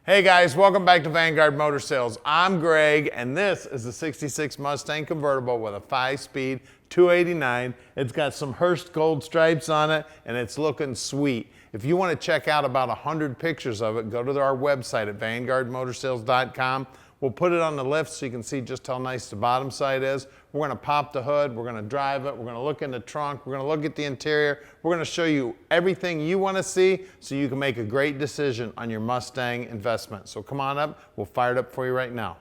Hey guys, welcome back to Vanguard Motor Sales. I'm Greg, and this is the 66 Mustang Convertible with a 5-speed 289. It's got some Hurst gold stripes on it, and it's looking sweet. If you want to check out about 100 pictures of it, go to our website at vanguardmotorsales.com. We'll put it on the lift so you can see just how nice the bottom side is. We're going to pop the hood, we're going to drive it, we're going to look in the trunk, we're going to look at the interior. We're going to show you everything you want to see so you can make a great decision on your Mustang investment. So come on up, we'll fire it up for you right now.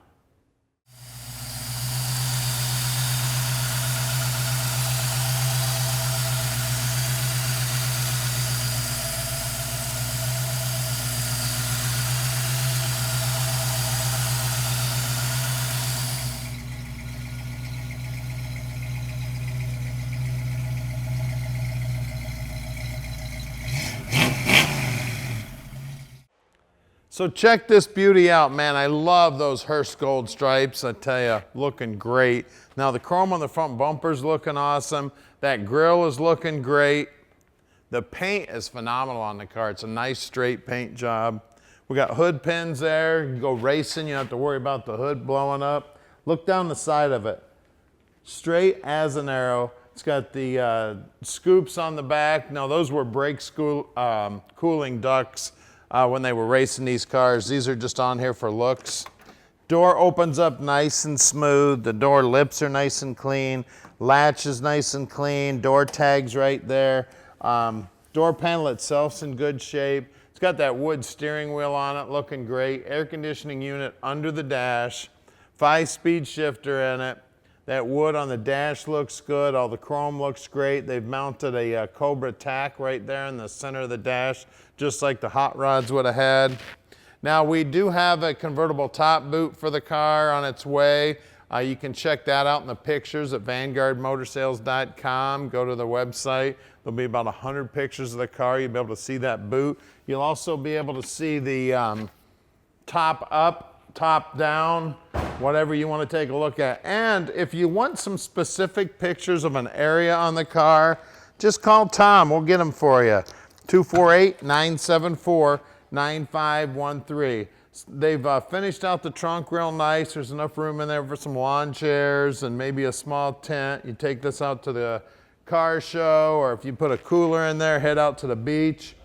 So check this beauty out, man. I love those Hurst gold stripes. I tell you, looking great. Now the chrome on the front bumper's looking awesome. That grille is looking great. The paint is phenomenal on the car. It's a nice straight paint job. We got hood pins there. You go racing, you don't have to worry about the hood blowing up. Look down the side of it. Straight as an arrow. It's got the scoops on the back. No, those were brake cooling ducts. When they were racing these cars. These are just on here for looks. Door opens up nice and smooth. The door lips are nice and clean. Latch is nice and clean. Door tags right there. Door panel itself's in good shape. It's got that wood steering wheel on it, looking great. Air conditioning unit under the dash. 5-speed shifter in it. That wood on the dash looks good. All the chrome looks great. They've mounted a Cobra tack right there in the center of the dash, just like the hot rods would have had. Now we do have a convertible top boot for the car on its way. You can check that out in the pictures at vanguardmotorsales.com. Go to the website. There'll be about 100 pictures of the car. You'll be able to see that boot. You'll also be able to see the top up, top down, whatever you want to take a look at. And if you want some specific pictures of an area on the car, just call Tom. We'll get them for you. 248-974-9513. They've finished out the trunk real nice. There's enough room in there for some lawn chairs and maybe a small tent. You take this out to the car show, or if you put a cooler in there, head out to the beach.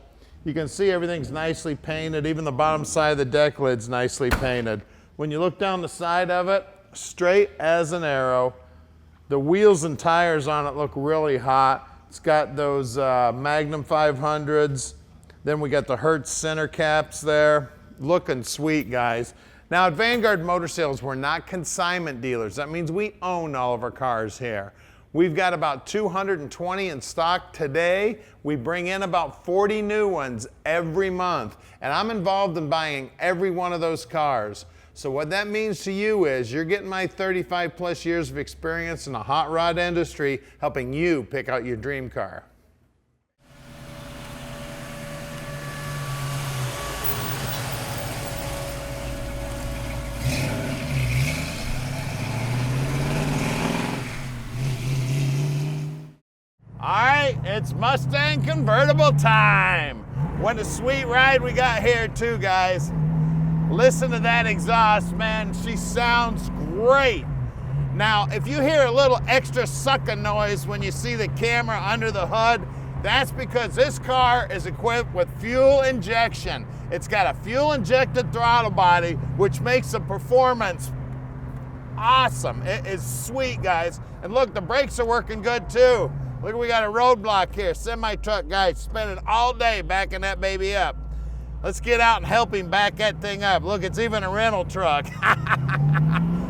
You can see everything's nicely painted. Even the bottom side of the deck lid's nicely painted. When you look down the side of it, straight as an arrow. The wheels and tires on it look really hot. It's got those Magnum 500s. Then we got the Hertz center caps there. Looking sweet, guys. Now at Vanguard Motor Sales, we're not consignment dealers. That means we own all of our cars here. We've got about 220 in stock today. We bring in about 40 new ones every month. And I'm involved in buying every one of those cars. So what that means to you is you're getting my 35 plus years of experience in the hot rod industry, helping you pick out your dream car. All right, it's Mustang Convertible time. What a sweet ride we got here too, guys. Listen to that exhaust, man. She sounds great. Now, if you hear a little extra sucking noise when you see the camera under the hood, that's because this car is equipped with fuel injection. It's got a fuel-injected throttle body, which makes the performance awesome. It is sweet, guys. And look, the brakes are working good too. Look, we got a roadblock here. Semi-truck guy spending all day backing that baby up. Let's get out and help him back that thing up. Look, it's even a rental truck.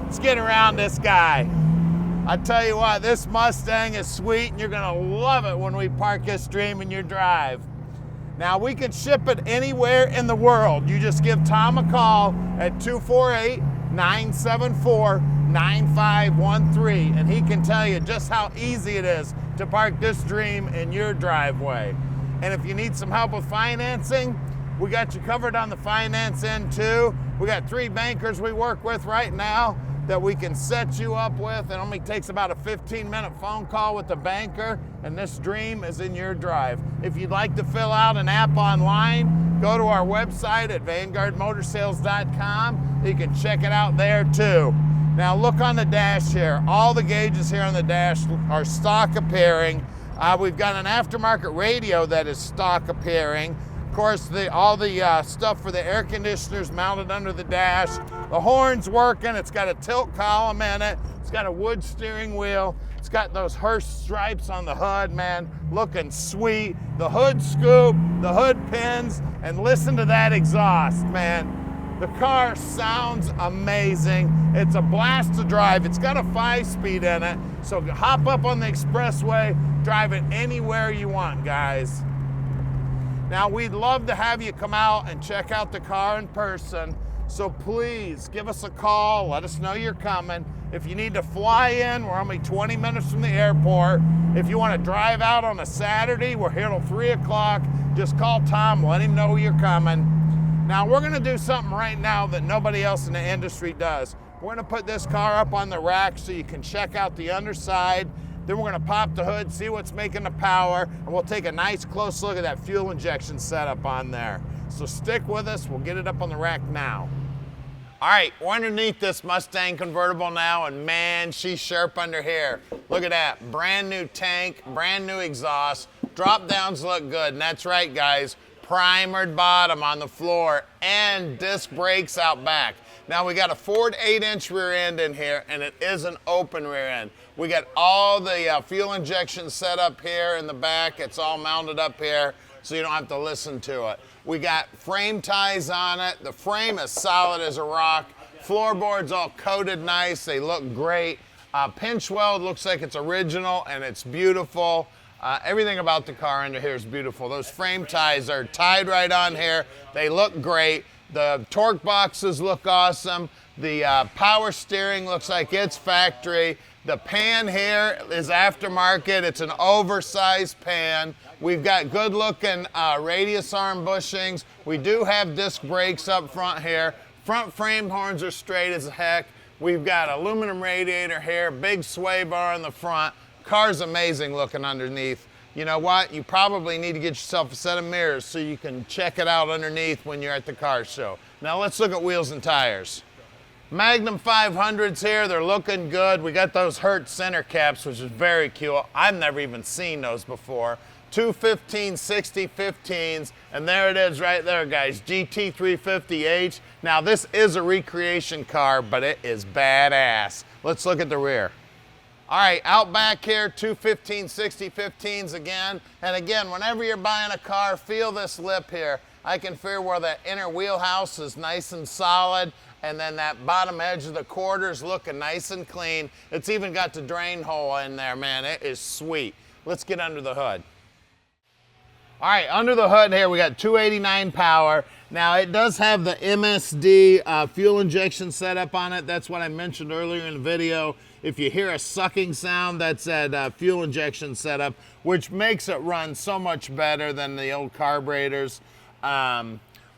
Let's get around this guy. I tell you what, this Mustang is sweet, and you're gonna love it when we park this dream in your drive. Now, we can ship it anywhere in the world. You just give Tom a call at 248-974-9513, and he can tell you just how easy it is to park this dream in your driveway. And if you need some help with financing, we got you covered on the finance end too. We got 3 bankers we work with right now that we can set you up with. It only takes about a 15-minute phone call with the banker, and this dream is in your drive. If you'd like to fill out an app online, go to our website at vanguardmotorsales.com. You can check it out there too. Now look on the dash here. All the gauges here on the dash are stock appearing. We've got an aftermarket radio that is stock appearing. Of course, all the stuff for the air conditioners mounted under the dash. The horn's working. It's got a tilt column in it. It's got a wood steering wheel. It's got those Hurst stripes on the hood, man, looking sweet. The hood scoop, the hood pins, and listen to that exhaust, man. The car sounds amazing. It's a blast to drive. It's got a 5-speed in it, so hop up on the expressway, drive it anywhere you want, guys. Now, we'd love to have you come out and check out the car in person, so please give us a call, let us know you're coming. If you need to fly in, we're only 20 minutes from the airport. If you want to drive out on a Saturday, we're here till 3 o'clock. Just call Tom, let him know you're coming. Now, we're gonna do something right now that nobody else in the industry does. We're gonna put this car up on the rack so you can check out the underside. Then we're gonna pop the hood, see what's making the power, and we'll take a nice close look at that fuel injection setup on there. So stick with us, we'll get it up on the rack now. All right, we're underneath this Mustang convertible now, and man, she's sharp under here. Look at that, brand new tank, brand new exhaust. Drop downs look good, and that's right, guys. Primered bottom on the floor and disc brakes out back. Now we got a Ford 8-inch rear end in here, and it is an open rear end. We got all the fuel injection set up here in the back. It's all mounted up here, so you don't have to listen to it. We got frame ties on it. The frame is solid as a rock. Floorboards all coated nice. They look great. Pinch weld looks like it's original, and it's beautiful. Everything about the car under here is beautiful. Those frame ties are tied right on here. They look great. The torque boxes look awesome. The power steering looks like it's factory. The pan here is aftermarket. It's an oversized pan. We've got good looking radius arm bushings. We do have disc brakes up front here. Front frame horns are straight as heck. We've got aluminum radiator here, big sway bar in the front. Car's amazing looking underneath. You know what? You probably need to get yourself a set of mirrors so you can check it out underneath when you're at the car show. Now let's look at wheels and tires. Magnum 500s here, they're looking good. We got those Hertz center caps, which is very cool. I've never even seen those before. 215/60 15s, and there it is right there, guys, GT350H. Now this is a recreation car, but it is badass. Let's look at the rear. All right, out back here, 215/60 15s again. And again, whenever you're buying a car, feel this lip here. I can feel where that inner wheelhouse is nice and solid, and then that bottom edge of the quarters looking nice and clean. It's even got the drain hole in there, man. It is sweet. Let's get under the hood. All right, under the hood here, we got 289 power. Now, it does have the MSD fuel injection setup on it. That's what I mentioned earlier in the video. If you hear a sucking sound, that's that fuel injection setup, which makes it run so much better than the old carburetors.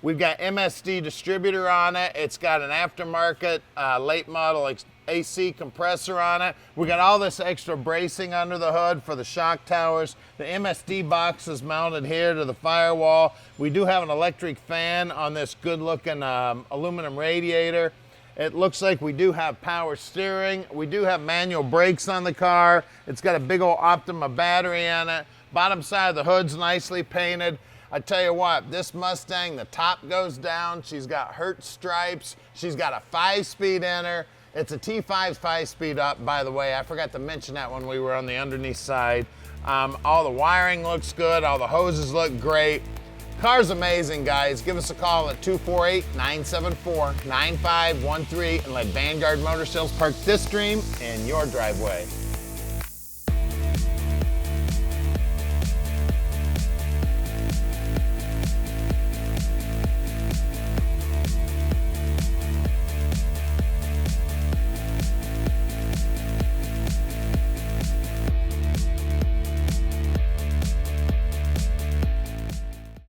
We've got MSD distributor on it. It's got an aftermarket late model AC compressor on it. We got all this extra bracing under the hood for the shock towers. The MSD box is mounted here to the firewall. We do have an electric fan on this good looking aluminum radiator. It looks like we do have power steering. We do have manual brakes on the car. It's got a big old Optima battery in it. Bottom side of the hood's nicely painted. I tell you what, this Mustang, the top goes down. She's got Hertz stripes. She's got a 5-speed in her. It's a T5 5-speed up, by the way. I forgot to mention that when we were on the underneath side. All the wiring looks good. All the hoses look great. Car's amazing, guys. Give us a call at 248-974-9513 and let Vanguard Motor Sales park this dream in your driveway.